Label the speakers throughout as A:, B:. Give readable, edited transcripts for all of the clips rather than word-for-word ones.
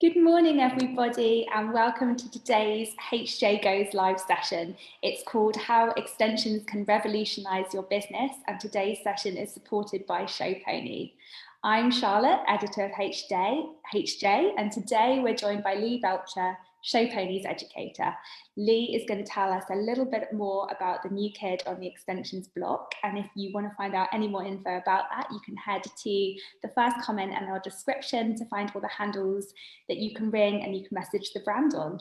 A: Good morning, everybody, and welcome to today's HJ Goes live session. It's called How Extensions Can Revolutionise Your Business, and today's session is supported by Showpony. I'm Charlotte, editor of HJ, and today we're joined by Lee Belcher, Showpony's educator. Lee is going to tell us a little bit more about the new kid on the extensions block, and if you want to find out any more info about that, you can head to the first comment and our description to find all the handles that you can ring and you can message the brand on.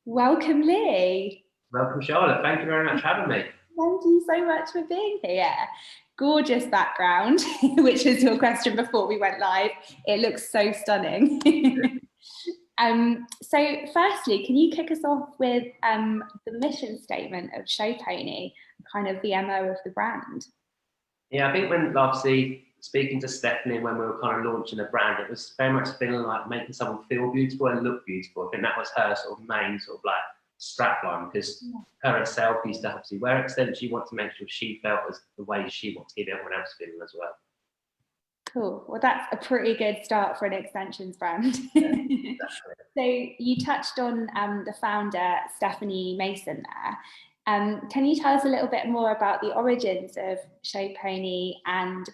A: Welcome, Lee.
B: Welcome, Charlotte. Thank you very much for having me.
A: Thank you so much for being here. Gorgeous background, which is your question before we went live. It looks so stunning. So firstly, can you kick us off with the mission statement of Showpony, kind of the MO of the brand?
B: Yeah, I think when obviously speaking to Stephanie when we were kind of launching the brand, it was very much feeling like making someone feel beautiful and look beautiful. I think that was her sort of main sort of like strapline, because her herself used to obviously wear extensions. You want to make sure she felt as the way she wants to give everyone else feeling as well.
A: Cool. Well, that's a pretty good start for an extensions brand.
B: Yeah,
A: so you touched on the founder, Stephanie Mason there. Can you tell us a little bit more about the origins of Showpony and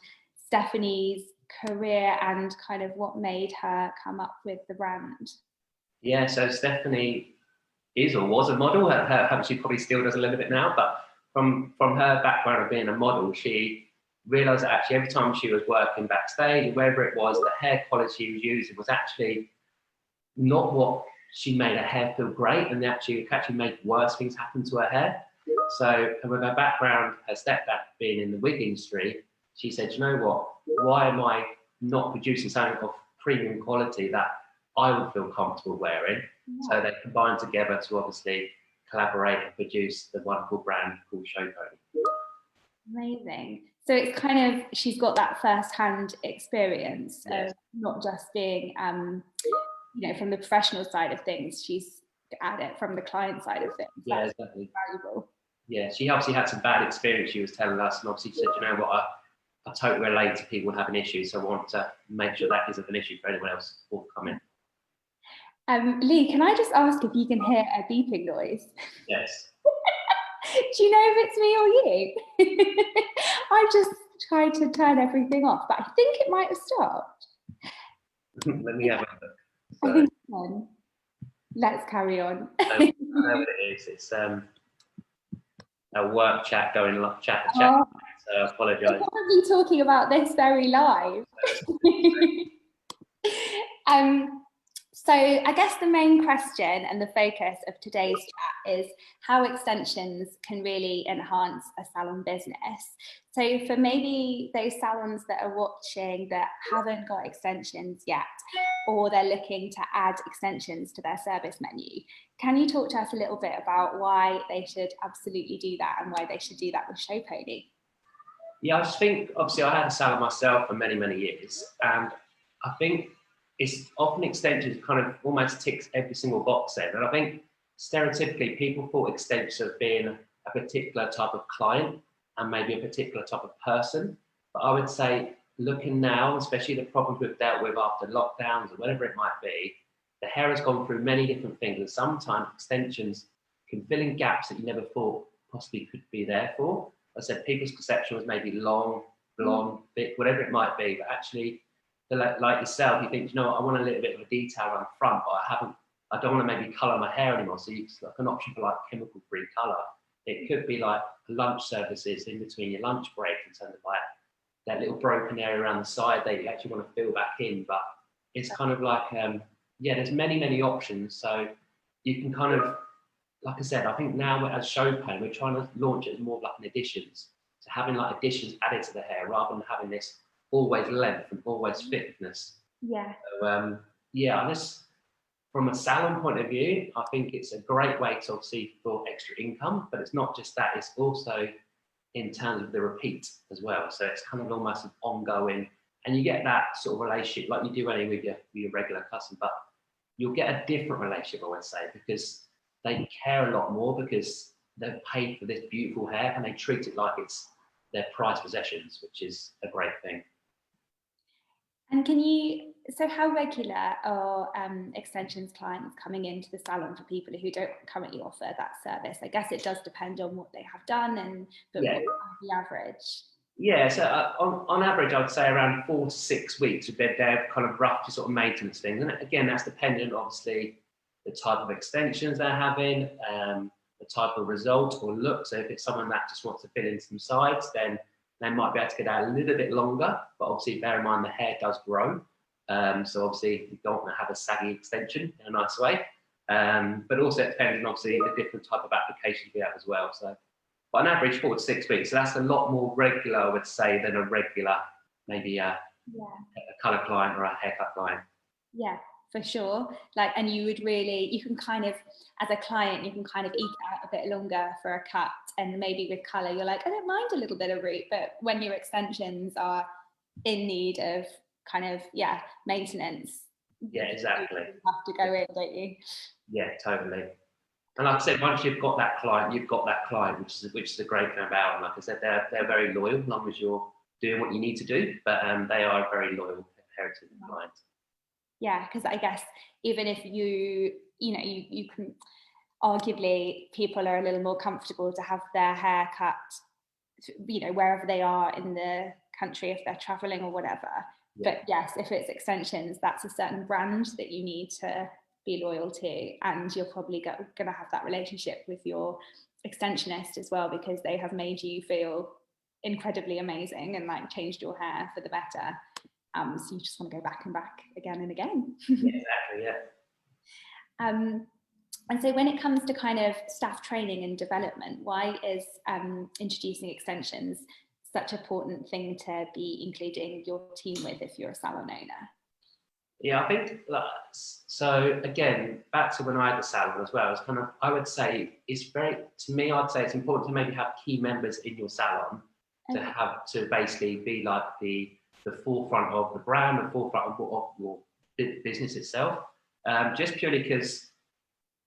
A: Stephanie's career and kind of what made her come up with the brand?
B: Yeah, so Stephanie is or was a model. She probably still does a little bit now, but from her background of being a model, she realised that actually every time she was working backstage, wherever it was, the hair quality she was using was actually not what she made her hair feel great, and actually made worse things happen to her hair. So with her background, her stepdad being in the wig industry, she said, you know what, why am I not producing something of premium quality that I would feel comfortable wearing? Yeah. So they combined together to obviously collaborate and produce the wonderful brand called Showpony.
A: Amazing. So it's kind of, she's got that first-hand experience
B: yes.
A: of not just being, you know, from the professional side of things, she's at it from the client side of things.
B: Yeah, exactly.
A: Valuable.
B: Yeah, she obviously had some bad experience, she was telling us, and obviously said, you know what, I totally relate to people having issues, so I want to make sure that isn't an issue for anyone else forthcoming.
A: Lee, can I just ask if you can hear a beeping noise?
B: Yes.
A: Do you know if it's me or you? I just tried to turn everything off, but I think it might have stopped.
B: Let me have a look.
A: So, I think it's on. Let's carry on.
B: I know what it is. It's a work chat going chat. So I apologise.
A: We're probably talking about this very live. So I guess the main question and the focus of today's chat is how extensions can really enhance a salon business. So for maybe those salons that are watching that haven't got extensions yet, or they're looking to add extensions to their service menu, can you talk to us a little bit about why they should absolutely do that and why they should do that with Showpony?
B: Yeah, I just think, obviously I had a salon myself for many, many years, and I think it's often extensions kind of almost ticks every single box in. And I think stereotypically people thought extensions of being a particular type of client and maybe a particular type of person. But I would say looking now, especially the problems we've dealt with after lockdowns or whatever it might be, the hair has gone through many different things, and sometimes extensions can fill in gaps that you never thought possibly could be there for. As I said, people's perception was maybe long, blonde, thick, whatever it might be, but actually, like yourself, you think, you know what, I want a little bit of a detail on the front, but I don't want to maybe colour my hair anymore. So it's like an option for like chemical-free colour. It could be like lunch services in between your lunch break, in terms of like that little broken area around the side that you actually want to fill back in. But it's kind of like, yeah, there's many, many options. So you can kind of, like I said, I think now as Showpony, we're trying to launch it as more of like an additions. So having like additions added to the hair rather than having this always length and always fitness.
A: Yeah.
B: So, yeah, I just, from a salon point of view, I think it's a great way to obviously for extra income, but it's not just that, it's also in terms of the repeat as well. So it's kind of almost an ongoing, and you get that sort of relationship like you do anyway with your regular customer, but you'll get a different relationship, I would say, because they care a lot more because they've paid for this beautiful hair and they treat it like it's their prized possessions, which is a great thing.
A: And can you So how regular are extensions clients coming into the salon for people who don't currently offer that service? I guess it does depend on what they have done, but
B: Yeah.
A: what's the average?
B: Yeah, so on average, I would say around 4 to 6 weeks would be their kind of rough sort of maintenance things. And again, that's dependent, obviously, the type of extensions they're having, the type of result or look. So if it's someone that just wants to fill in some sides, then they might be able to get out a little bit longer. But obviously, bear in mind the hair does grow. So obviously, you don't want to have a saggy extension in a nice way. But also, it depends on obviously the different type of applications we have as well. So. But on average, 4 to 6 weeks. So that's a lot more regular, I would say, than a regular, maybe a colour client or a haircut client.
A: Yeah, for sure. Like, and you would really, you can kind of, as a client, you can kind of eke out a bit longer for a cut. And maybe with colour, you're like, I don't mind a little bit of root. But when your extensions are in need of kind of, maintenance.
B: Yeah, exactly.
A: You have to go in, don't you?
B: Yeah, totally. And like I said, once you've got that client, which is a great thing about. And like I said, they're very loyal as long as you're doing what you need to do. But they are very loyal heritage clients.
A: Yeah, because I guess even if you can arguably people are a little more comfortable to have their hair cut, wherever they are in the country if they're traveling or whatever. Yeah. But yes, if it's extensions, that's a certain brand that you need to be loyal to, and you're probably going to have that relationship with your extensionist as well, because they have made you feel incredibly amazing and like changed your hair for the better. So you just want to go back and back again and again.
B: Yeah, exactly, yeah.
A: And so when it comes to kind of staff training and development, why is introducing extensions such an important thing to be including your team with if you're a salon owner?
B: Yeah, I think so. Again, back to when I had the salon as well. It's kind of, I would say, I'd say it's important to maybe have key members in your salon to basically be like the forefront of the brand, the forefront of your business itself. Just purely because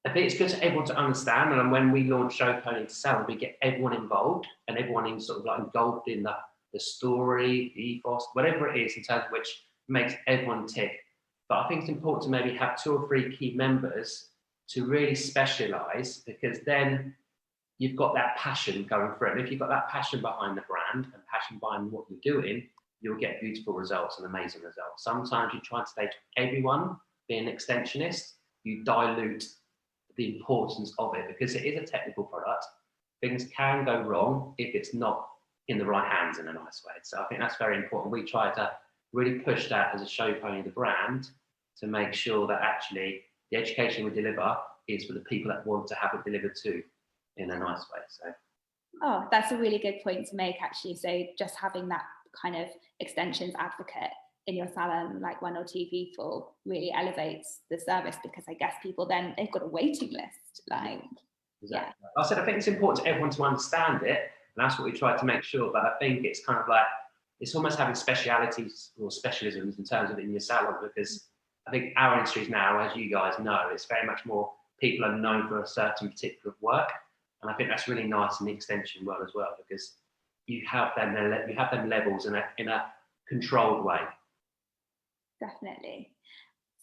B: I think it's good for everyone to understand. And when we launch Showpony to Salon, we get everyone involved and everyone in sort of like engulfed in the story, the ethos, whatever it is in terms of which makes everyone tick. But I think it's important to maybe have 2 or 3 key members to really specialise, because then you've got that passion going through it. And if you've got that passion behind the brand and passion behind what you're doing, you'll get beautiful results and amazing results. Sometimes you try and stage everyone being an extensionist, you dilute the importance of it, because it is a technical product. Things can go wrong if it's not in the right hands in a nice way. So I think that's very important. We try to really push that as a Showpony, the brand, to make sure that actually the education we deliver is for the people that want to have it delivered to in a nice way. So,
A: oh, that's a really good point to make, actually. So just having that kind of extensions advocate in your salon, like 1 or 2 people, really elevates the service, because I guess people then, they've got a waiting list. Like,
B: exactly. Yeah. I said, I think it's important to everyone to understand it, and that's what we try to make sure. But I think it's kind of like, it's almost having specialities or specialisms in terms of in your salon, because I think our industries now, as you guys know, it's very much more people are known for a certain particular work. And I think that's really nice in the extension world as well, because you have them levels in a controlled way.
A: Definitely.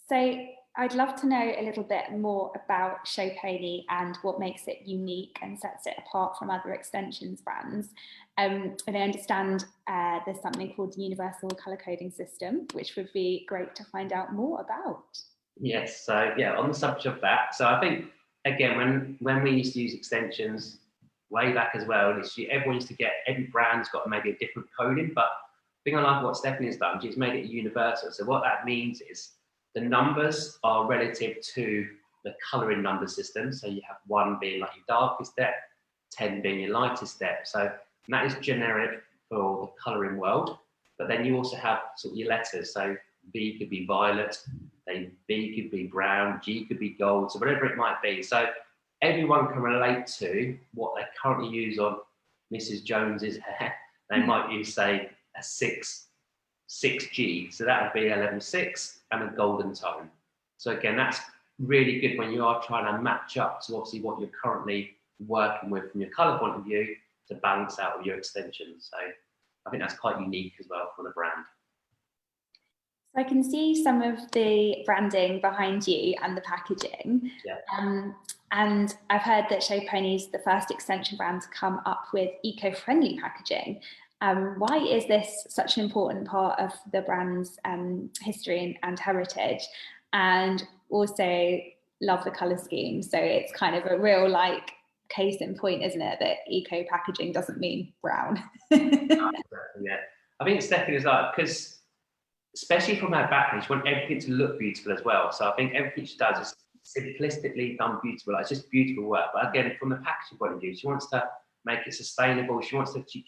A: So I'd love to know a little bit more about Showpony and what makes it unique and sets it apart from other extensions brands. And I understand there's something called the Universal Colour Coding System, which would be great to find out more about.
B: Yes, so yeah, on the subject of that, so I think, again, when we used to use extensions way back as well, everyone used to get, every brand's got maybe a different coding, but I think I like what Stephanie's done. She's made it universal. So what that means is the numbers are relative to the colouring number system. So you have 1 being like your darkest depth, 10 being your lightest depth. So that is generic for the colouring world. But then you also have sort of your letters. So B could be violet, then B could be brown, G could be gold, so whatever it might be. So everyone can relate to what they currently use on Mrs. Jones's hair. They might use, say, a 6G, so that would be a level 6 and a golden tone. So again, that's really good when you are trying to match up to obviously what you're currently working with from your colour point of view to balance out with your extensions. So I think that's quite unique as well for the brand.
A: So I can see some of the branding behind you and the packaging.
B: Yeah.
A: And I've heard that Showpony is the first extension brand to come up with eco-friendly packaging. Why is this such an important part of the brand's history and heritage? And also love the colour scheme. So it's kind of a real like case in point, isn't it? That eco packaging doesn't mean brown.
B: Yeah. I think it's definitely like, because especially from her background, she wants everything to look beautiful as well. So I think everything she does is simplistically done beautiful. Like, it's just beautiful work. But again, from the packaging point of view, she wants to make it sustainable. She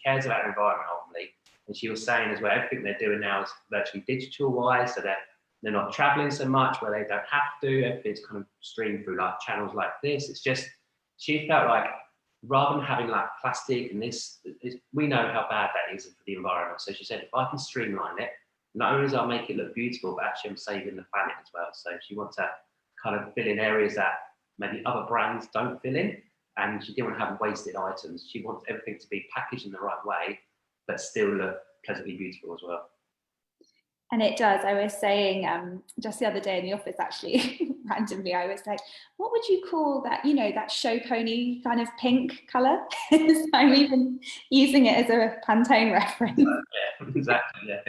B: cares about the environment ultimately. And she was saying as well, everything they're doing now is virtually digital wise. So they're not traveling so much where they don't have to. Everything's kind of streamed through like channels like this. It's just, she felt like rather than having like plastic and this, we know how bad that is for the environment. So she said, if I can streamline it, not only does I'll make it look beautiful, but actually I'm saving the planet as well. So she wants to kind of fill in areas that maybe other brands don't fill in. And she didn't want to have wasted items. She wants everything to be packaged in the right way, but still look pleasantly beautiful as well.
A: And it does. I was saying just the other day in the office, actually, randomly, I was like, what would you call that, you know, that Showpony kind of pink colour? So I'm even using it as a Pantone reference.
B: Yeah, exactly, yeah.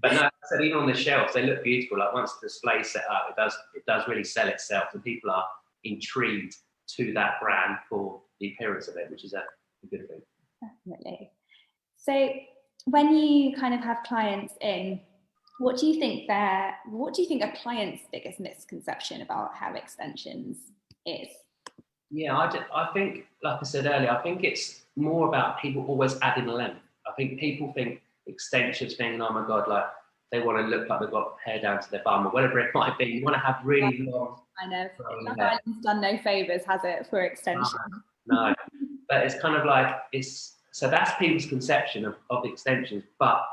B: But no, I said, even on the shelves, they look beautiful. Like once the display's set up, it does really sell itself, and people are intrigued to that brand for the appearance of it, which is a good thing.
A: Definitely. So when you kind of have clients in, what do you think a client's biggest misconception about hair extensions is?
B: Yeah, I think, like I said earlier, I think it's more about people always adding length. I think people think extensions, thinking, oh my God, like they want to look like they've got hair down to their bum or whatever it might be. You want to have really long.
A: I know. Love Island's done no favours, has it, for extension?
B: No. But it's kind of like, so that's people's conception of extensions, but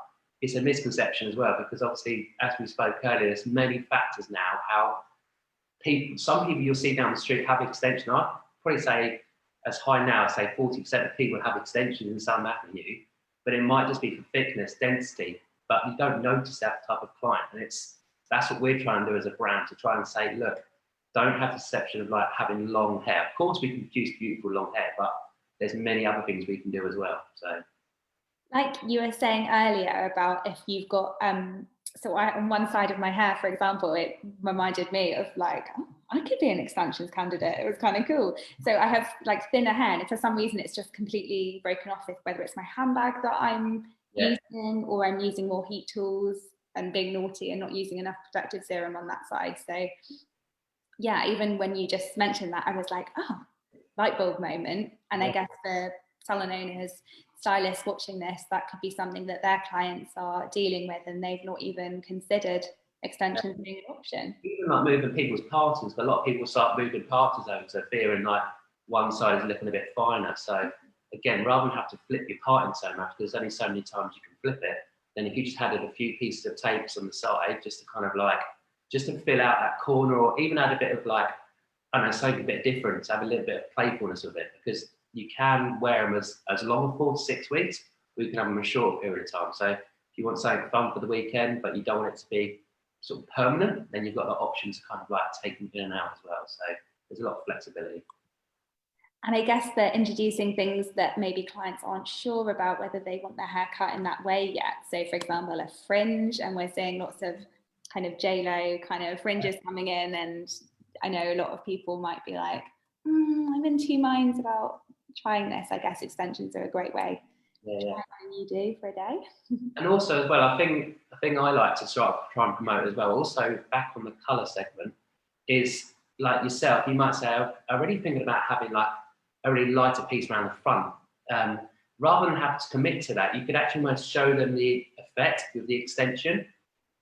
B: it's a misconception as well, because obviously, as we spoke earlier, there's many factors now how some people you'll see down the street have extension. I'd probably say as high now, say 40% of people have extensions in some avenue, but it might just be for thickness, density, but you don't notice that type of client. And that's what we're trying to do as a brand, to try and say, look, don't have the perception of like having long hair. Of course, we can produce beautiful long hair, but there's many other things we can do as well. So,
A: like you were saying earlier about if you've got so on one side of my hair, for example, it reminded me of like, oh, I could be an extensions candidate. It was kind of cool. So I have like thinner hair, and if for some reason it's just completely broken off, with whether it's my handbag that I'm using, or I'm using more heat tools and being naughty and not using enough protective serum on that side. So yeah, even when you just mentioned that, I was like, oh, light bulb moment. And I guess for salon owners, stylists watching this, that could be something that their clients are dealing with and they've not even considered extensions being an option.
B: Even like moving people's parties, a lot of people start moving parties over to fearing like one side is looking a bit finer. So again, rather than have to flip your parting so much, there's only so many times you can flip it, then if you just added a few pieces of tapes on the side, just to kind of like, just to fill out that corner, or even add a bit of like, I don't know, something a bit different, to have a little bit of playfulness with it, because you can wear them as long as 4 to 6 weeks, we can have them a short period of time. So if you want something fun for the weekend, but you don't want it to be sort of permanent, then you've got the option to kind of like take them in and out as well. So there's a lot of flexibility.
A: And I guess they're introducing things that maybe clients aren't sure about whether they want their hair cut in that way yet. So for example, a fringe, and we're seeing lots of kind of J-Lo kind of fringes coming in, and I know a lot of people might be like, I'm in two minds about trying this. I guess extensions are a great way.
B: Yeah.
A: You do for a day.
B: And also as well, I think I like to sort of try and promote as well, also back on the colour segment, is like yourself, you might say, I'm already thinking about having like a really lighter piece around the front. Rather than have to commit to that, you could actually almost show them the effect with the extension.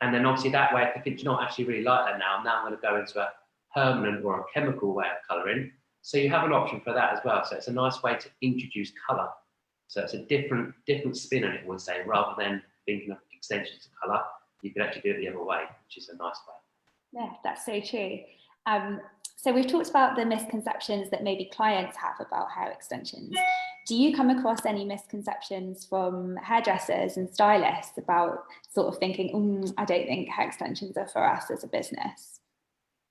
B: And then obviously that way, if they think, you're not actually really like that now I'm going to go into a permanent or a chemical way of colouring. So you have an option for that as well. So it's a nice way to introduce colour. So it's a different spin on it, I would say, rather than thinking of extensions of colour, you could actually do it the other way, which is a nice way.
A: Yeah, that's so true. So we've talked about the misconceptions that maybe clients have about hair extensions. Do you come across any misconceptions from hairdressers and stylists about sort of thinking, I don't think hair extensions are for us as a business?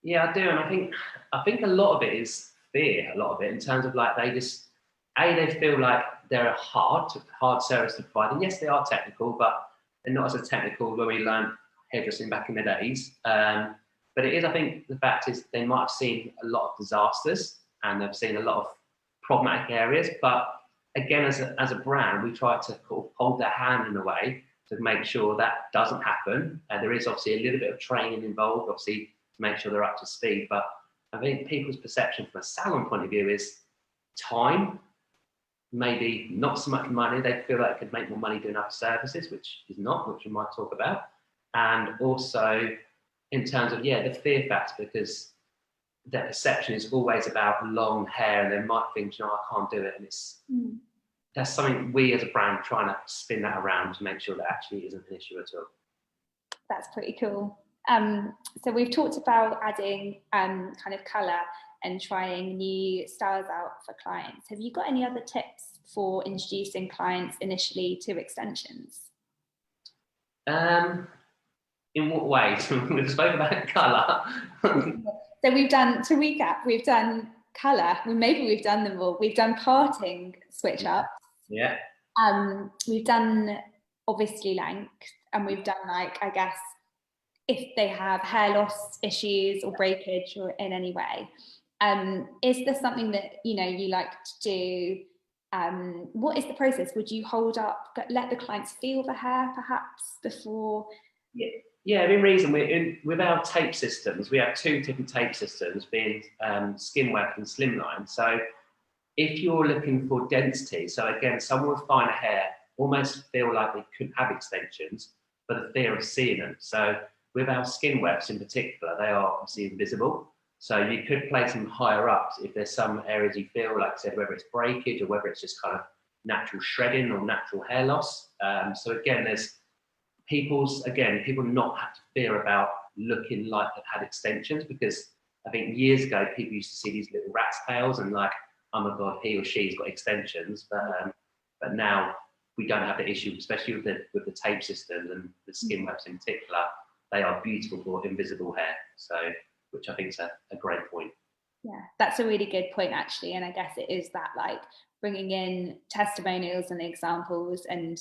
B: Yeah, I do, and I think a lot of it is fear. A lot of it in terms of like they feel like they're a hard service to provide, and yes, they are technical, but they're not as technical when we learned hairdressing back in the days. But it is, I think, the fact is they might have seen a lot of disasters and they've seen a lot of problematic areas. But again, as a brand, we try to sort of hold their hand in a way to make sure that doesn't happen. There is obviously a little bit of training involved, obviously, to make sure they're up to speed. But I think people's perception from a salon point of view is time, maybe not so much money. They feel like they could make more money doing other services, which is not, which we might talk about. And also, in terms of, the fear factor, because their perception is always about long hair and they might think, I can't do it. And that's something we as a brand trying to spin that around to make sure that actually isn't an issue at all.
A: That's pretty cool. So we've talked about adding kind of colour and trying new styles out for clients. Have you got any other tips for introducing clients initially to extensions?
B: In what ways? We've spoken about colour.
A: So we've done, to recap, we've done colour. Maybe we've done them all. We've done parting switch ups.
B: Yeah.
A: We've done obviously length, and we've done like, I guess, if they have hair loss issues or breakage or in any way. Is there something that you like to do? What is the process? Would you hold up, let the clients feel the hair perhaps before?
B: Yeah, within reason, with our tape systems, we have two different tape systems, being skin weft and slimline. So if you're looking for density, so again, someone with finer hair almost feel like they could have extensions, but the fear of seeing them. So with our skin wefts in particular, they are obviously invisible. So you could place them higher up if there's some areas you feel, like I said, whether it's breakage or whether it's just kind of natural shredding or natural hair loss. So again, there's people not have to fear about looking like they've had extensions, because I think years ago people used to see these little rat's tails and like, oh my god, he or she's got extensions. But now we don't have the issue, especially with the tape systems and the skin webs in particular. They are beautiful for invisible hair. So, which I think is a great point.
A: Yeah, that's a really good point actually, and I guess it is that like bringing in testimonials and examples and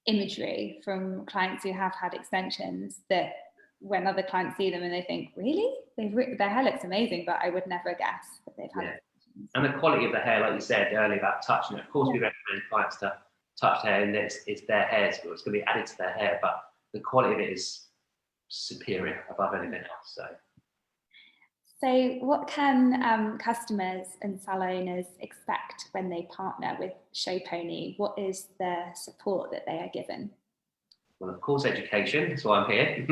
A: imagery from clients who have had extensions, that when other clients see them and they think, really? Their hair looks amazing, but I would never guess that they've had extensions.
B: And the quality of the hair, like you said earlier about touching it, of course we recommend clients to touch hair, and it's their hair, so it's going to be added to their hair, but the quality of it is superior above anything else.
A: So what can customers and salon owners expect when they partner with Showpony? What is the support that they are given?
B: Well, of course, education. That's why I'm here.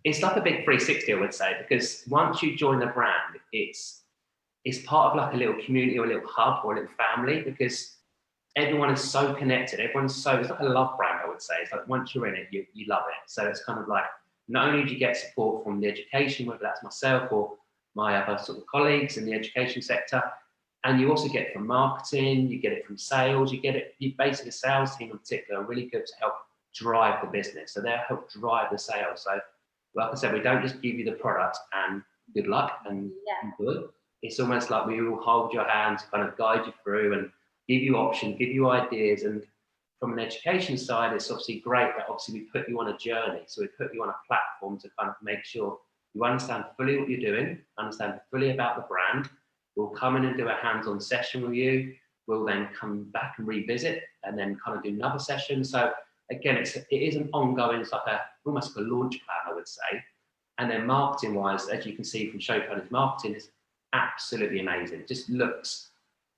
B: It's like a big 360, I would say, because once you join the brand, it's part of like a little community or a little hub or a little family, because everyone is so connected. It's like a love brand, I would say. It's like once you're in it, you love it. So it's kind of like, not only do you get support from the education, whether that's myself or my other sort of colleagues in the education sector, and you also get it from marketing, you get it from sales, you basically the sales team in particular are really good to help drive the business. So they'll help drive the sales. So like I said, we don't just give you the product and good luck and good. It's almost like we will hold your hand to kind of guide you through and give you options, give you ideas. And from an education side, it's obviously great that obviously we put you on a journey. So we put you on a platform to kind of make sure you understand fully what you're doing, understand fully about the brand. We'll come in and do a hands-on session with you. We'll then come back and revisit and then kind of do another session. So again, it is an ongoing, it's like almost like a launch plan, I would say. And then marketing-wise, as you can see from Showpony's marketing, is absolutely amazing. It just looks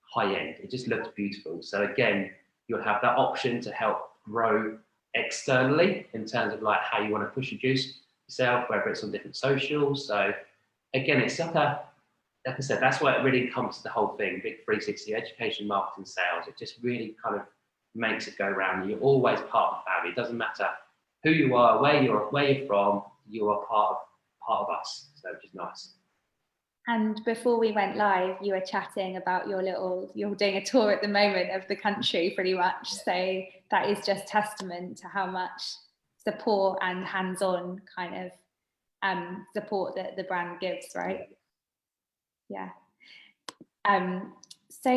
B: high-end. It just looks beautiful. So again, you'll have that option to help grow externally in terms of like how you want to push your juice yourself, whether it's on different socials. So again, it's like I said, that's why it really encompasses the whole thing, big 360, education, marketing, sales. It just really kind of makes it go around. You're always part of the family. It doesn't matter who you are, where you're from, you are part part of us, so which is nice.
A: And before we went live, you were chatting about you're doing a tour at the moment of the country pretty much. So that is just testament to how much support and hands-on kind of support that the brand gives, right? Yeah. So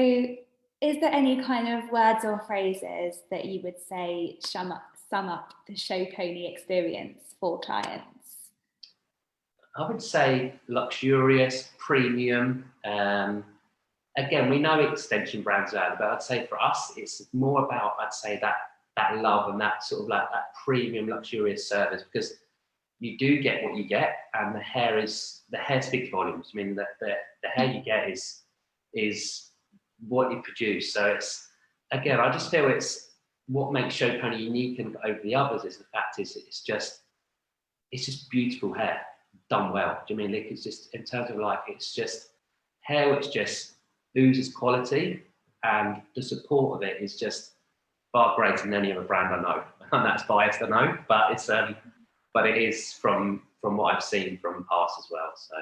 A: is there any kind of words or phrases that you would say sum up the Showpony experience for clients?
B: I would say luxurious, premium. Again, we know extension brands are, but I'd say for us, it's more about, I'd say that love and that sort of like that premium, luxurious service, because you do get what you get, and the hair speaks volumes. I mean, the hair you get is what you produce. So it's, again, I just feel it's what makes Showpony unique and over the others is the fact is it's just beautiful hair done well. Do you mean, like, it's just, in terms of like, it's just hair which just oozes quality, and the support of it is just far greater than any other brand I know. And that's biased, I know, but it's but it is from what I've seen from past as well. So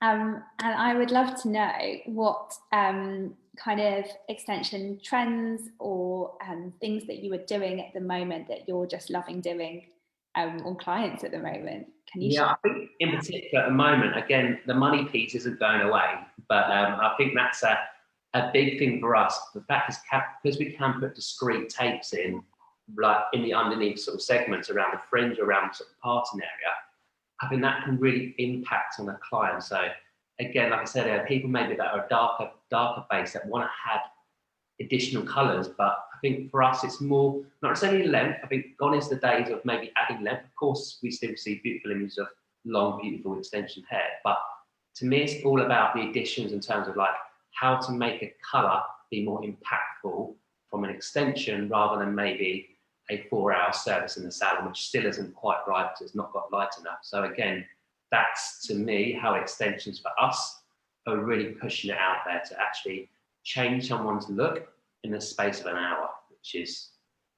A: and I would love to know what kind of extension trends or things that you are doing at the moment that you're just loving doing on clients at the moment. Can you share?
B: I think in particular at the moment, again, the money piece isn't going away, but I think that's a big thing for us. The fact is, because we can put discrete tapes in, like in the underneath sort of segments around the fringe, around sort of parting area, I think that can really impact on the client. So again, like I said, there are people maybe that are darker base that want to have additional colours, but I think for us it's more not necessarily length. I think gone is the days of maybe adding length. Of course, we still see beautiful images of long, beautiful extension hair, but to me it's all about the additions in terms of like how to make a colour be more impactful from an extension rather than maybe a 4-hour service in the salon, which still isn't quite right because it's not got light enough. So again, that's to me how extensions for us are really pushing it out there to actually change someone's look in the space of an hour, which is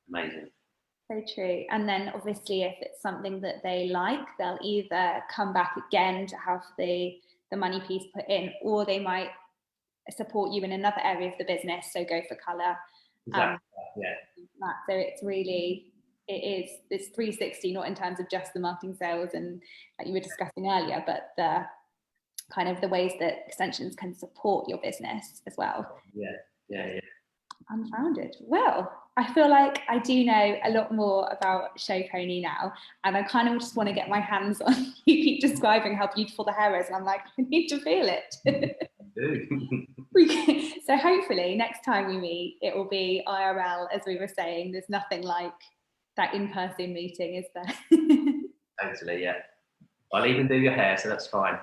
B: amazing.
A: So true. And then obviously if it's something that they like, they'll either come back again to have the money piece put in, or they might support you in another area of the business, so go for colour.
B: Exactly.
A: So it's 360, not in terms of just the marketing, sales and like you were discussing earlier, but the kind of the ways that extensions can support your business as well.
B: Yeah.
A: Unfounded. Well, I feel like I do know a lot more about Showpony now, and I kind of just want to get my hands on. You keep describing how beautiful the hair is, and I'm like, I need to feel it. So hopefully next time we meet, it will be IRL, as we were saying. There's nothing like that in-person meeting, is there?
B: Totally, yeah. I'll even do your hair, so that's fine.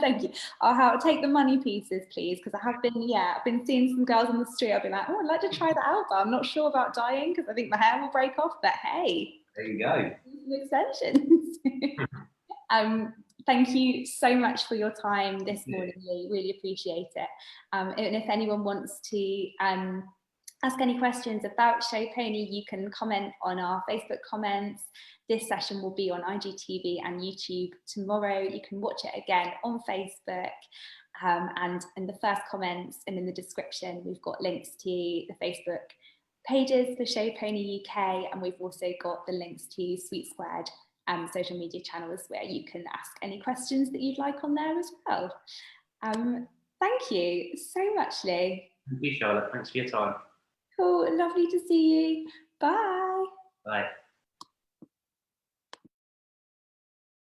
A: Thank you. I'll take the money pieces, please, because I've been seeing some girls on the street. I've been like, oh, I'd like to try that out, but I'm not sure about dyeing because I think my hair will break off. But hey,
B: there you go.
A: Extensions. Thank you so much for your time this morning, Lee. Really appreciate it. And if anyone wants to ask any questions about Showpony, you can comment on our Facebook comments. This session will be on IGTV and YouTube tomorrow. You can watch it again on Facebook. And in the first comments and in the description, we've got links to the Facebook pages for Showpony UK, and we've also got the links to Sweet Squared social media channels where you can ask any questions that you'd like on there as well. Thank you so much, Lee.
B: Thank you, Charlotte. Thanks for your time.
A: Cool, lovely to see you. Bye.
B: Bye.